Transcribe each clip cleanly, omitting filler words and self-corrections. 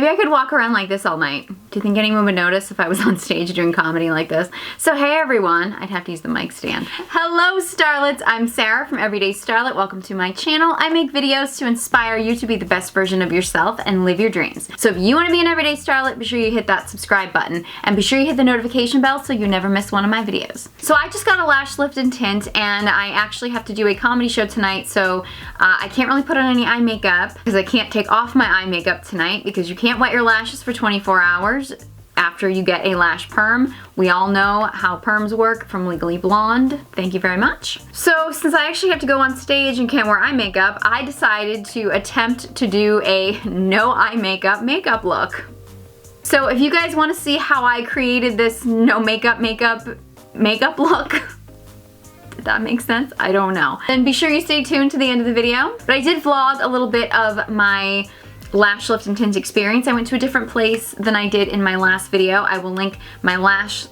Maybe I could walk around like this all night. Do you think anyone would notice if I was on stage doing comedy like this? So hey everyone, I'd have to use the mic stand. Hello Starlets, I'm Sarah from Everyday Starlet. Welcome to my channel. I make videos to inspire you to be the best version of yourself and live your dreams. So if you want to be an Everyday Starlet, be sure you hit that subscribe button and be sure you hit the notification bell so you never miss one of my videos. So I just got a lash lift and tint and I actually have to do a comedy show tonight, so I can't really put on any eye makeup because I can't take off my eye makeup tonight because you can't wet your lashes for 24 hours after you get a lash perm. We all know how perms work from Legally Blonde. Thank you very much. So since I actually have to go on stage and can't wear eye makeup, I decided to attempt to do a no eye makeup look. So if you guys want to see how I created this no makeup look, did that make sense? I don't know. Then be sure you stay tuned to the end of the video. But I did vlog a little bit of my lash lift and tint experience. I went to a different place than I did in my last video. I will link my last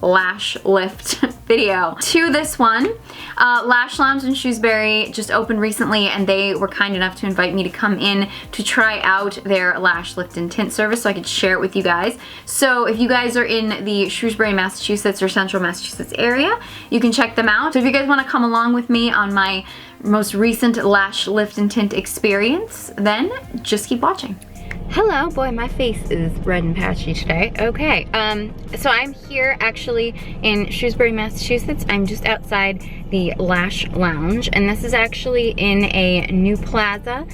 lash lift video to this one. Lash Lounge in Shrewsbury just opened recently and they were kind enough to invite me to come in to try out their lash lift and tint service so I could share it with you guys. So if you guys are in the Shrewsbury, Massachusetts or Central Massachusetts area, you can check them out. So if you guys want to come along with me on my most recent lash lift and tint experience, then just keep watching. Hello, boy, my face is red and patchy today. Okay, so I'm here actually in Shrewsbury, Massachusetts. I'm just outside the Lash Lounge, and this is actually in a new plaza.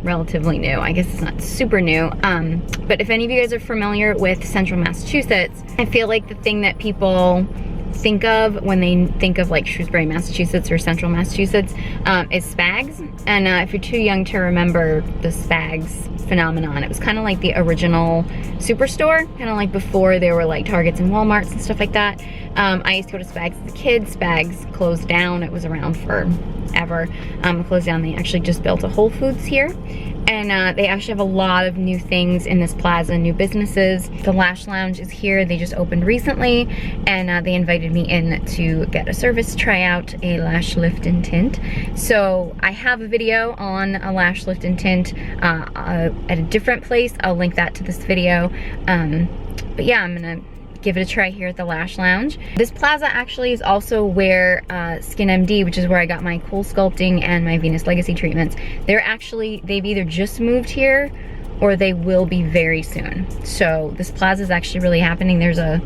Relatively new. I guess it's not super new. But if any of you guys are familiar with Central Massachusetts, I feel like the thing that people think of when they think of like Shrewsbury, Massachusetts or Central Massachusetts is Spags. And if you're too young to remember the Spags phenomenon, it was kind of like the original superstore, kind of like before there were like Targets and Walmarts and stuff like that. I used to go to Spags as a kid. Spags closed down. It was around forever. Closed down. They actually just built a Whole Foods here. And they actually have a lot of new things in this plaza, new businesses. The Lash Lounge is here. They just opened recently, and they invited me in to get a service, try out a lash lift and tint. So I have a video on a lash lift and tint at a different place. I'll link that to this video. But yeah, I'm gonna give it a try here at the Lash Lounge. This plaza actually is also where Skin MD, which is where I got my cool sculpting and my Venus Legacy treatments. They've either just moved here or they will be very soon. So this plaza is actually really happening. There's a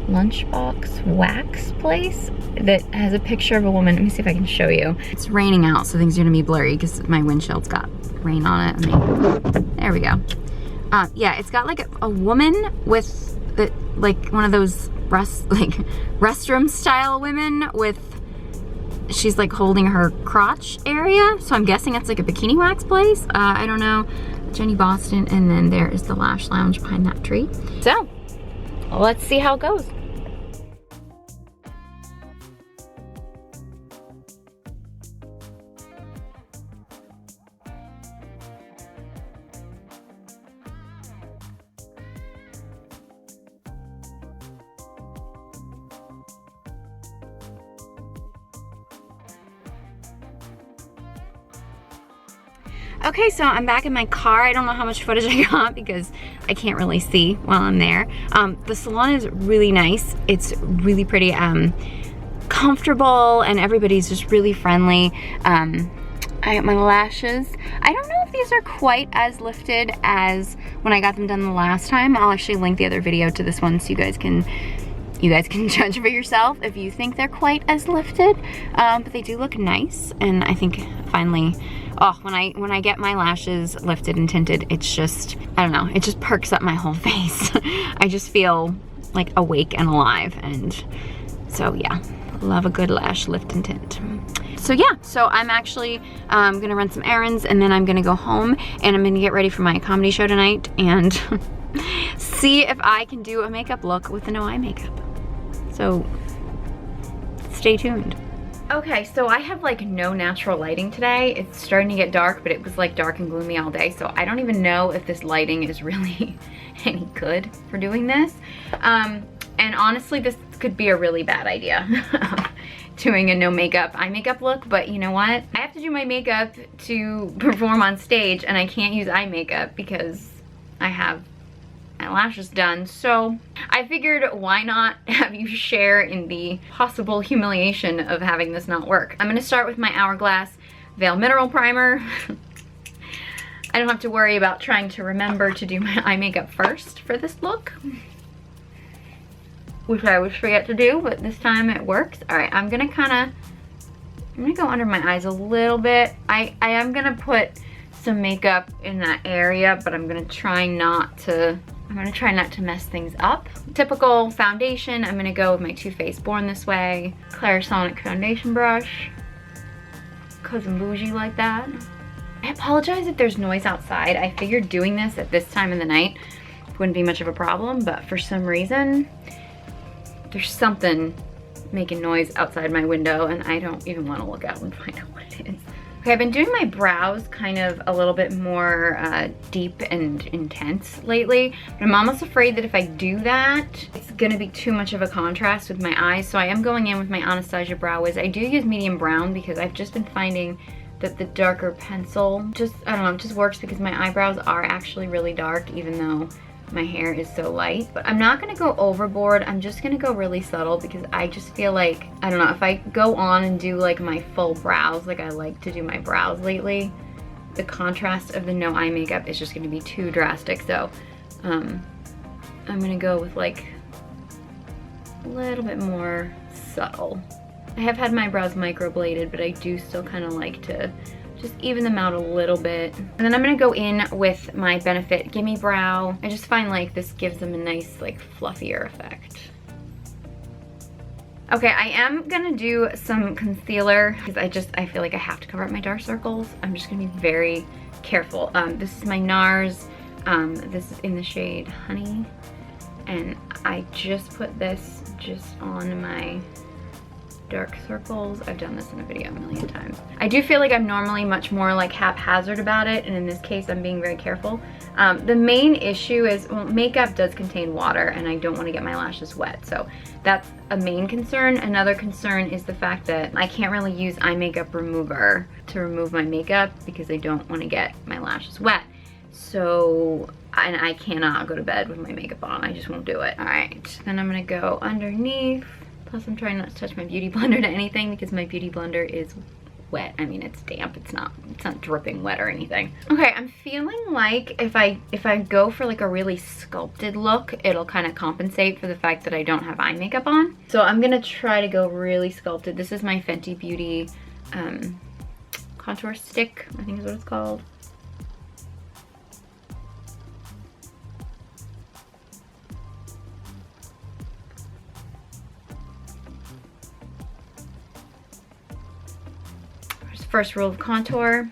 Lunchbox wax place that has a picture of a woman. Let me see if I can show you. It's raining out, so things are gonna be blurry because my windshield's got rain on it. There we go. Yeah, it's got like a woman with like one of those restroom style women with, she's like holding her crotch area. So I'm guessing it's like a bikini wax place. I don't know. Jenny Boston, and then there is the Lash Lounge behind that tree. So let's see how it goes. Okay, so I'm back in my car. I don't know how much footage I got because I can't really see while I'm there. The salon is really nice. It's really pretty, comfortable, and everybody's just really friendly. I got my lashes. I don't know if these are quite as lifted as when I got them done the last time. I'll actually link the other video to this one so you guys can judge for yourself if you think they're quite as lifted. But they do look nice, and I think finally, when I get my lashes lifted and tinted, it's just, I don't know, it just perks up my whole face. I just feel like awake and alive, and so yeah, love a good lash lift and tint. So yeah, so I'm actually gonna run some errands, and then I'm gonna go home, and I'm gonna get ready for my comedy show tonight and see if I can do a makeup look with the no eye makeup. So stay tuned. Okay, so I have like no natural lighting today. It's starting to get dark, but it was like dark and gloomy all day, so I don't even know if this lighting is really any good for doing this. And honestly, this could be a really bad idea. Doing a no makeup eye makeup look, but you know what? I have to do my makeup to perform on stage, and I can't use eye makeup because I have my lashes done. So I figured, why not have you share in the possible humiliation of having this not work. I'm gonna start with my Hourglass Veil Mineral Primer. I don't have to worry about trying to remember to do my eye makeup first for this look, which I always forget to do, but this time it works. All right, I'm gonna go under my eyes a little bit. I am gonna put some makeup in that area, but I'm gonna try not to mess things up. Typical foundation, I'm gonna go with my Too Faced Born This Way Clarisonic foundation brush, cause I'm bougie like that. I apologize if there's noise outside. I figured doing this at this time of the night wouldn't be much of a problem, but for some reason, there's something making noise outside my window and I don't even want to look out and find out what it is. Okay, I've been doing my brows kind of a little bit more deep and intense lately, but I'm almost afraid that if I do that, it's gonna be too much of a contrast with my eyes, so I am going in with my Anastasia Brow Wiz. I do use medium brown because I've just been finding that the darker pencil just, I don't know, it just works because my eyebrows are actually really dark even though my hair is so light. But I'm not gonna go overboard, I'm just gonna go really subtle because I just feel like, I don't know, if I go on and do like my full brows like I like to do my brows lately, the contrast of the no eye makeup is just gonna be too drastic. So I'm gonna go with like a little bit more subtle. I have had my brows microbladed, but I do still kind of like to just even them out a little bit. And then I'm gonna go in with my Benefit Gimme Brow. I just find like this gives them a nice like fluffier effect. Okay, I am gonna do some concealer because I feel like I have to cover up my dark circles. I'm just gonna be very careful. This is my NARS. This is in the shade Honey. And I just put this just on my dark circles. I've done this in a video a million times. I do feel like I'm normally much more like haphazard about it, and in this case I'm being very careful. The main issue is, well, makeup does contain water and I don't want to get my lashes wet, so that's a main concern. Another concern is the fact that I can't really use eye makeup remover to remove my makeup because I don't want to get my lashes wet. So, and I cannot go to bed with my makeup on, I just won't do it. All right, then I'm gonna go underneath. Plus I'm trying not to touch my beauty blender to anything because my beauty blender is wet. I mean, it's damp, it's not dripping wet or anything. Okay, I'm feeling like if I go for like a really sculpted look, it'll kind of compensate for the fact that I don't have eye makeup on. So I'm gonna try to go really sculpted. This is my Fenty Beauty contour stick, I think is what it's called. First rule of contour,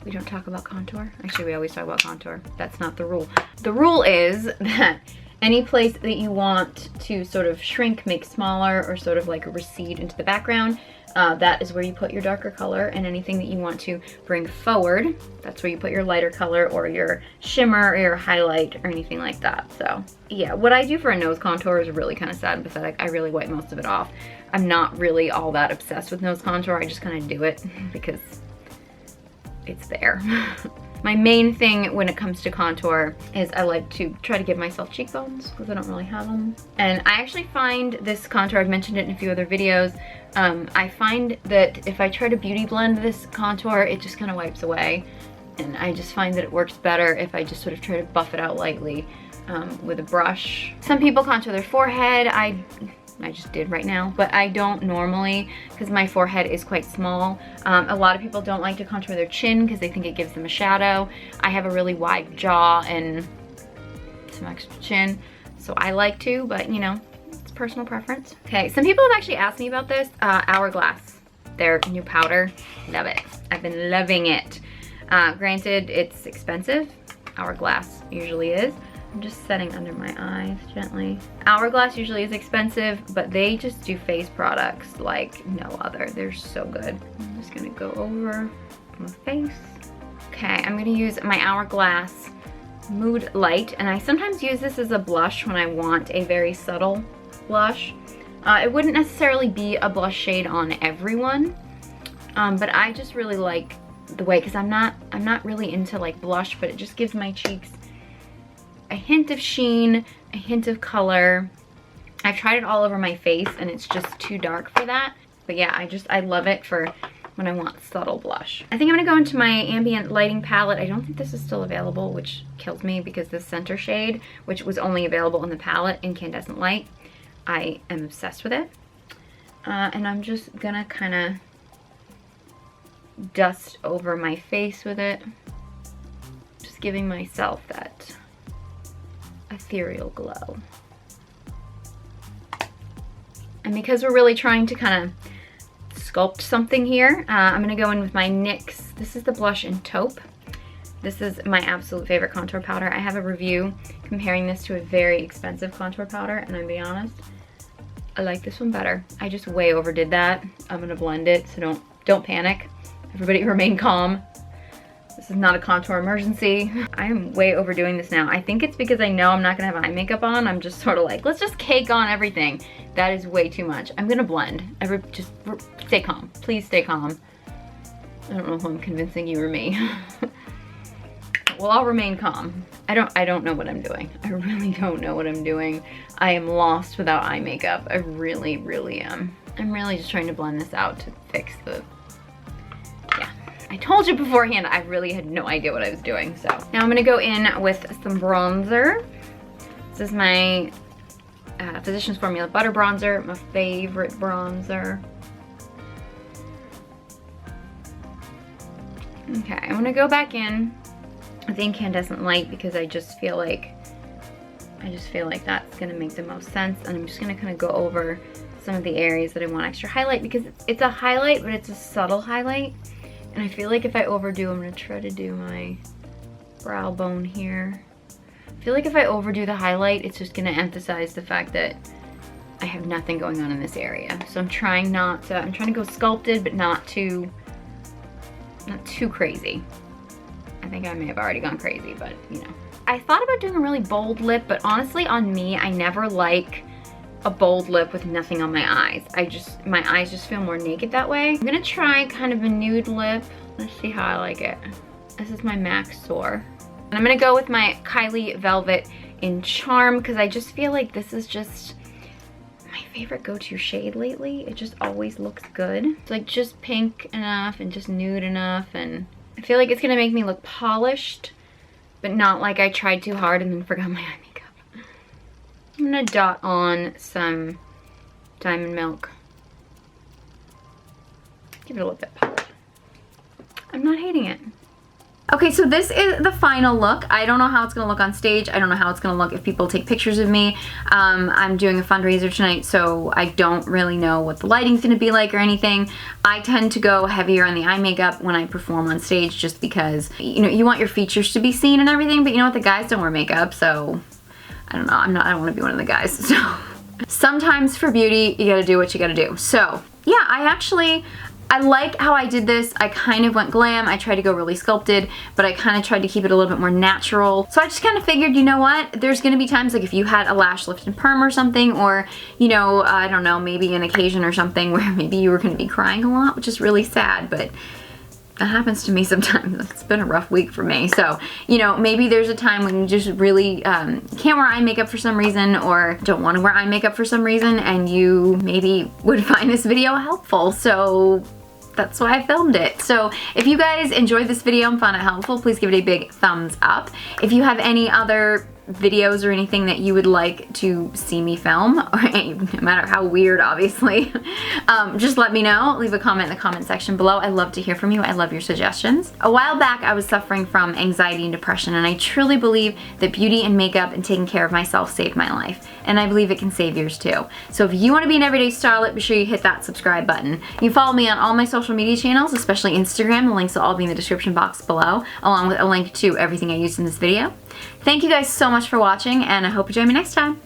we don't talk about contour. Actually, we always talk about contour. That's not the rule. The rule is that any place that you want to sort of shrink, make smaller, or sort of like recede into the background, that is where you put your darker color, and anything that you want to bring forward, that's where you put your lighter color or your shimmer or your highlight or anything like that. So yeah, what I do for a nose contour is really kind of sad and pathetic. I really wipe most of it off. I'm not really all that obsessed with nose contour. I just kind of do it because it's there. My main thing when it comes to contour is I like to try to give myself cheekbones because I don't really have them. And I actually find this contour, I've mentioned it in a few other videos, I find that if I try to beauty blend this contour, it just kind of wipes away. And I just find that it works better if I just sort of try to buff it out lightly with a brush. Some people contour their forehead. I just did right now, but I don't normally because my forehead is quite small. A lot of people don't like to contour their chin because they think it gives them a shadow. I have a really wide jaw and some extra chin, so I like to, but you know, it's personal preference. Okay, some people have actually asked me about this. Hourglass, their new powder, love it. I've been loving it. Granted, it's expensive. Hourglass usually is. I'm just setting under my eyes gently. Hourglass usually is expensive, but they just do face products like no other. They're so good. I'm just gonna go over my face. Okay, I'm gonna use my Hourglass Mood Light, and I sometimes use this as a blush when I want a very subtle blush. It wouldn't necessarily be a blush shade on everyone, but I just really like the way, because I'm not really into like blush, but it just gives my cheeks a hint of sheen, a hint of color. I've tried it all over my face and it's just too dark for that. But yeah, I love it for when I want subtle blush. I think I'm gonna go into my ambient lighting palette. I don't think this is still available, which kills me, because the center shade, which was only available in the palette Incandescent Light, I am obsessed with it. And I'm just gonna kind of dust over my face with it. Just giving myself that ethereal glow. And because we're really trying to kind of sculpt something here, I'm gonna go in with my NYX. This is the blush in Taupe. This is my absolute favorite contour powder. I have a review comparing this to a very expensive contour powder, and I'm gonna be honest, I like this one better. I just way overdid that. I'm gonna blend it, so don't panic. Everybody remain calm. This is not a contour emergency. I am way overdoing this now. I think it's because I know I'm not gonna have eye makeup on. I'm just sort of like, let's just cake on everything. That is way too much. I'm gonna blend. Just stay calm. Please stay calm. I don't know if I'm convincing you or me. Well, I'll remain calm. I don't know what I'm doing. I really don't know what I'm doing. I am lost without eye makeup. I really, really am. I'm really just trying to blend this out to fix the, yeah. I told you beforehand, I really had no idea what I was doing, so. Now I'm gonna go in with some bronzer. This is my Physicians Formula Butter Bronzer, my favorite bronzer. Okay, I'm gonna go back in with Incandescent Light, because I just feel like that's gonna make the most sense, and I'm just gonna kind of go over some of the areas that I want extra highlight, because it's a highlight, but it's a subtle highlight, and I feel like if I overdo, I'm gonna try to do my brow bone here. I feel like if I overdo the highlight, it's just gonna emphasize the fact that I have nothing going on in this area. So I'm trying to go sculpted, but not too crazy. I think I may have already gone crazy, but you know. I thought about doing a really bold lip, but honestly on me, I never like a bold lip with nothing on my eyes. My eyes just feel more naked that way. I'm gonna try kind of a nude lip. Let's see how I like it. This is my MAC Soar. And I'm gonna go with my Kylie Velvet in Charm, because I just feel like this is just my favorite go-to shade lately. It just always looks good. It's like just pink enough and just nude enough, and I feel like it's gonna make me look polished, but not like I tried too hard and then forgot my eye makeup. I'm gonna dot on some Diamond Milk. Give it a little bit polish. I'm not hating it. Okay, so this is the final look. I don't know how it's gonna look on stage. I don't know how it's gonna look if people take pictures of me. I'm doing a fundraiser tonight, so I don't really know what the lighting's gonna be like or anything. I tend to go heavier on the eye makeup when I perform on stage, just because, you know, you want your features to be seen and everything, but you know what, the guys don't wear makeup, so I don't know, I don't wanna be one of the guys, so. Sometimes for beauty, you gotta do what you gotta do. So, yeah, I like how I did this. I kind of went glam. I tried to go really sculpted, but I kind of tried to keep it a little bit more natural. So I just kind of figured, you know what? There's going to be times, like if you had a lash lift and perm or something, or, you know, I don't know, maybe an occasion or something where maybe you were going to be crying a lot, which is really sad, but that happens to me sometimes. It's been a rough week for me. So, you know, maybe there's a time when you just really can't wear eye makeup for some reason, or don't want to wear eye makeup for some reason, and you maybe would find this video helpful. So that's why I filmed it. So if you guys enjoyed this video and found it helpful, please give it a big thumbs up. If you have any other videos or anything that you would like to see me film, or no matter how weird, obviously, just let me know. Leave a comment in the comment section below. I love to hear from you. I love your suggestions. A while back, I was suffering from anxiety and depression, and I truly believe that beauty and makeup and taking care of myself saved my life. And I believe it can save yours too. So if you want to be an everyday starlet, be sure you hit that subscribe button. You can follow me on all my social media channels, especially Instagram. The links will all be in the description box below, along with a link to everything I used in this video. Thank you guys so much for watching, and I hope you join me next time.